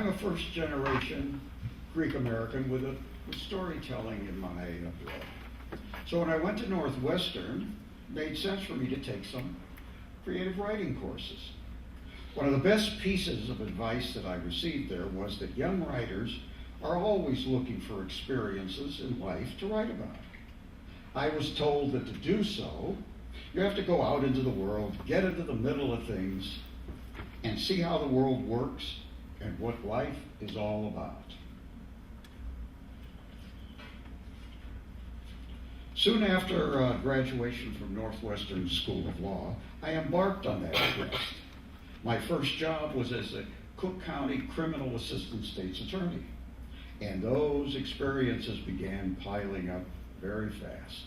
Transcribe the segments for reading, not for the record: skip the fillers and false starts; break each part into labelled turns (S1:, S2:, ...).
S1: I'm a first-generation Greek-American with storytelling in my blood. So when I went to Northwestern, it made sense for me to take some creative writing courses. One of the best pieces of advice that I received there was that young writers are always looking for experiences in life to write about. I was told that to do so, you have to go out into the world, get into the middle of things, and see how the world works and what life is all about. Soon after graduation from Northwestern School of Law, I embarked on that quest. My first job was as a Cook County Criminal Assistant State's Attorney, and those experiences began piling up very fast.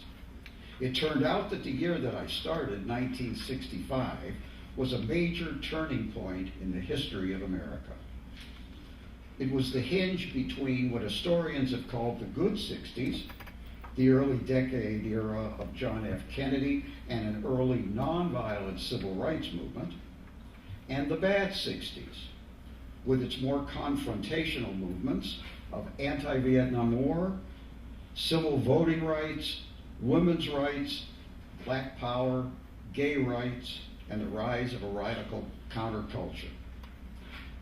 S1: It turned out that the year that I started, 1965, was a major turning point in the history of America. It was the hinge between what historians have called the good 60s, the early decade era of John F. Kennedy and an early nonviolent civil rights movement, and the bad 60s, with its more confrontational movements of anti-Vietnam War, civil voting rights, women's rights, black power, gay rights, and the rise of a radical counterculture.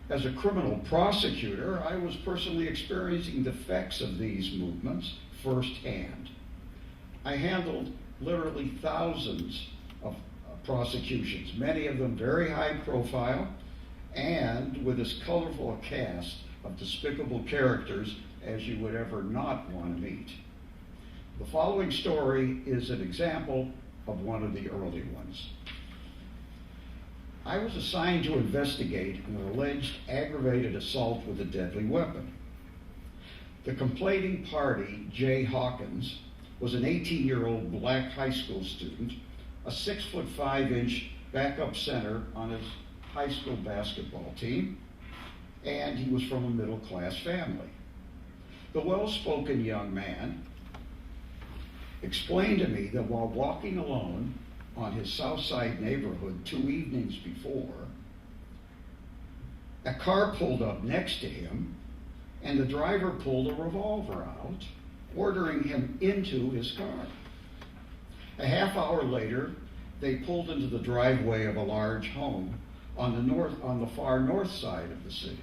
S1: As a criminal prosecutor, I was personally experiencing the effects of these movements firsthand. I handled literally thousands of prosecutions, many of them very high profile, and with as colorful a cast of despicable characters as you would ever not want to meet. The following story is an example of one of the early ones. I was assigned to investigate an alleged aggravated assault with a deadly weapon. The complaining party, Jay Hawkins, was an 18-year-old black high school student, a 6'5" backup center on his high school basketball team, and he was from a middle-class family. The well-spoken young man explained to me that while walking alone on his South Side neighborhood 2 evenings before, a car pulled up next to him and the driver pulled a revolver out, ordering him into his car. A half hour later, they pulled into the driveway of a large home on the far north side of the city.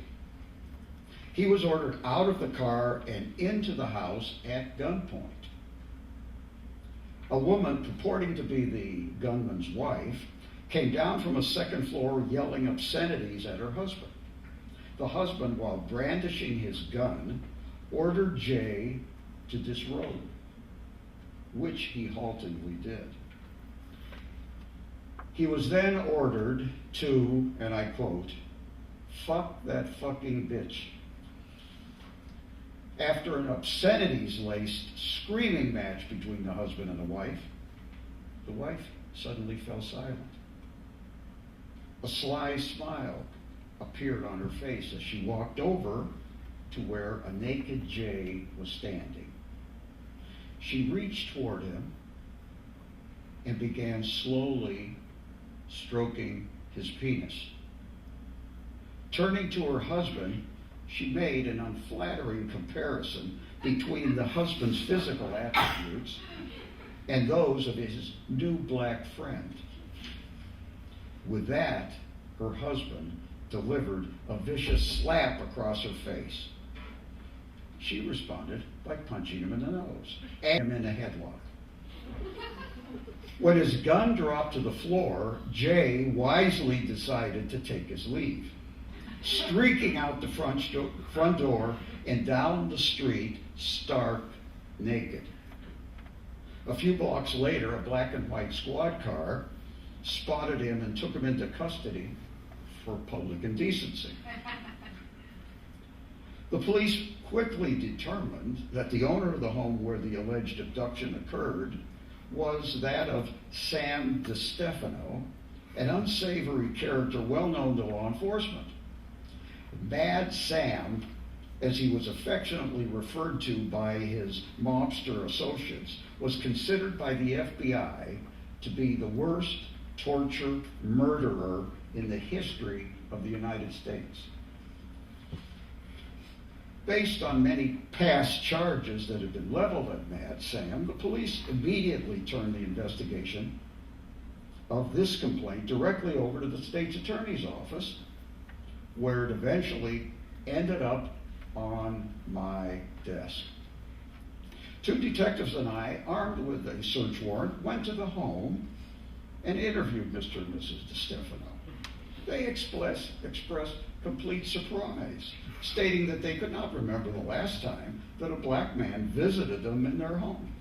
S1: He was ordered out of the car and into the house at gunpoint. A woman purporting to be the gunman's wife came down from a second floor yelling obscenities at her husband. The husband, while brandishing his gun, ordered Jay to disrobe, which he haltingly did. He was then ordered to, and I quote, "fuck that fucking bitch." After an obscenities-laced screaming match between the husband and the wife suddenly fell silent. A sly smile appeared on her face as she walked over to where a naked Jay was standing. She reached toward him and began slowly stroking his penis. Turning to her husband, she made an unflattering comparison between the husband's physical attributes and those of his new black friend. With that, her husband delivered a vicious slap across her face. She responded by punching him in the nose and him in a headlock. When his gun dropped to the floor, Jay wisely decided to take his leave, streaking out the front door and down the street, stark naked. A few blocks later, a black and white squad car spotted him and took him into custody for public indecency. The police quickly determined that the owner of the home where the alleged abduction occurred was that of Sam DeStefano, an unsavory character well known to law enforcement. Bad Sam, as he was affectionately referred to by his mobster associates, was considered by the FBI to be the worst torture murderer in the history of the United States. Based on many past charges that had been leveled at Mad Sam, the police immediately turned the investigation of this complaint directly over to the state's attorney's office, where it eventually ended up on my desk. Two detectives and I, armed with a search warrant, went to the home and interviewed Mr. and Mrs. DeStefano. They expressed complete surprise, stating that they could not remember the last time that a black man visited them in their home.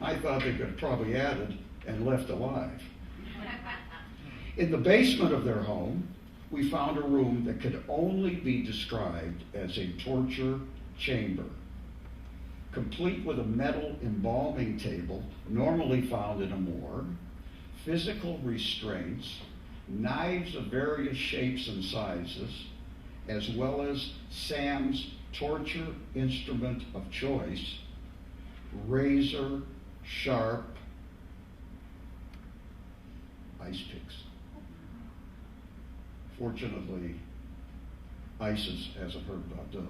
S1: I thought they could have probably added, and left alive. In the basement of their home, we found a room that could only be described as a torture chamber, complete with a metal embalming table normally found in a morgue, physical restraints, knives of various shapes and sizes, as well as Sam's torture instrument of choice, razor sharp ice picks. Fortunately, ISIS hasn't heard about those.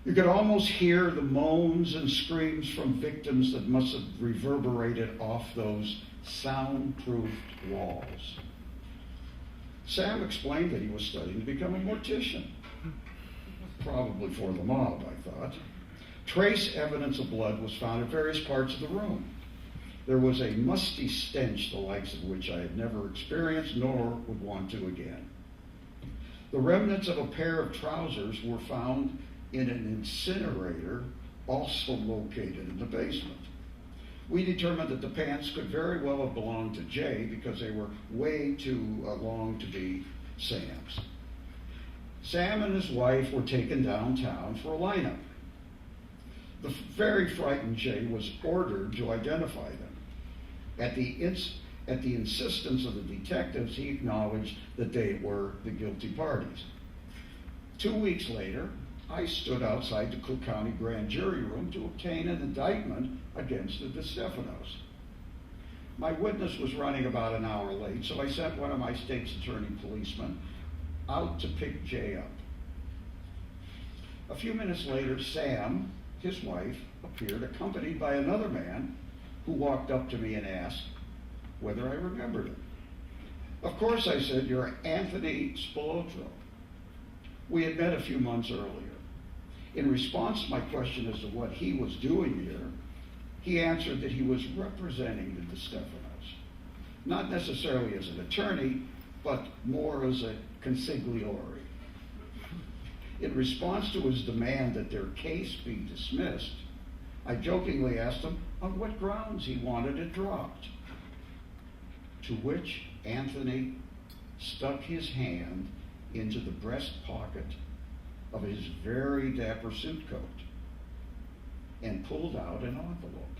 S1: You could almost hear the moans and screams from victims that must have reverberated off those soundproofed walls. Sam explained that he was studying to become a mortician. Probably for the mob, I thought. Trace evidence of blood was found in various parts of the room. There was a musty stench the likes of which I had never experienced nor would want to again. The remnants of a pair of trousers were found in an incinerator also located in the basement. We determined that the pants could very well have belonged to Jay because they were way too long to be Sam's. Sam and his wife were taken downtown for a lineup. The very frightened Jay was ordered to identify them. At the insistence of the detectives, he acknowledged that they were the guilty parties. 2 weeks later, I stood outside the Cook County Grand Jury room to obtain an indictment against the DeStefanos. My witness was running about an hour late, so I sent one of my state's attorney policemen out to pick Jay up. A few minutes later, Sam, his wife, appeared accompanied by another man who walked up to me and asked whether I remembered him. Of course, I said, "You're Anthony Spilotro." We had met a few months earlier. In response to my question as to what he was doing here, he answered that he was representing the DeStefanos, not necessarily as an attorney, but more as a consigliere. In response to his demand that their case be dismissed, I jokingly asked him on what grounds he wanted it dropped, to which Anthony stuck his hand into the breast pocket of his very dapper suit coat and pulled out an envelope,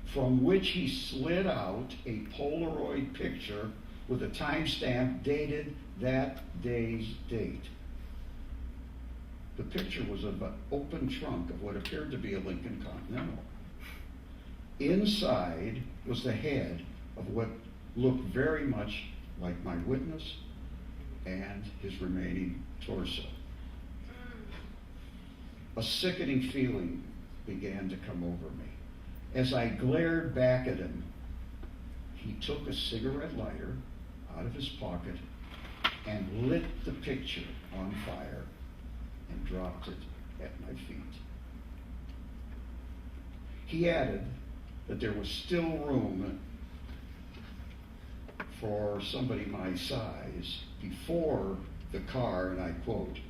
S1: from which he slid out a Polaroid picture with a timestamp dated that day's date. The picture was of an open trunk of what appeared to be a Lincoln Continental. Inside was the head of what looked very much like my witness and his remaining torso. A sickening feeling began to come over me. As I glared back at him, he took a cigarette lighter out of his pocket and lit the picture on fire and dropped it at my feet. He added that there was still room for somebody my size before the car, and I quote,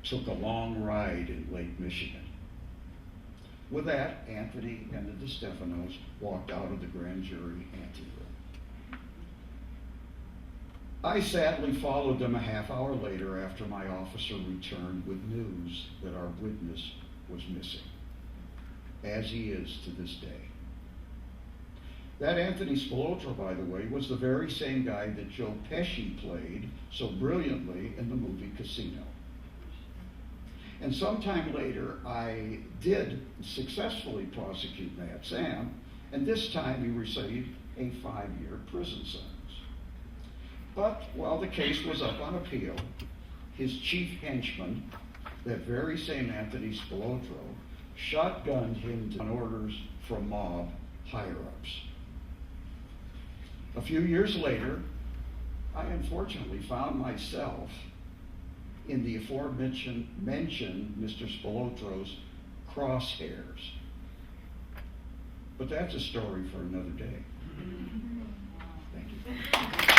S1: took a long ride in Lake Michigan. With that, Anthony and the DeStefanos walked out of the grand jury anteroom. I sadly followed them a half hour later after my officer returned with news that our witness was missing, as he is to this day. That Anthony Spilotro, by the way, was the very same guy that Joe Pesci played so brilliantly in the movie Casino. And sometime later, I did successfully prosecute Mad Sam, and this time he received a 5-year prison sentence. But while the case was up on appeal, his chief henchman, that very same Anthony Spilotro, shotgunned him on orders from mob higher-ups. A few years later, I unfortunately found myself in the aforementioned Mr. Spilotro's crosshairs. But that's a story for another day. Thank you.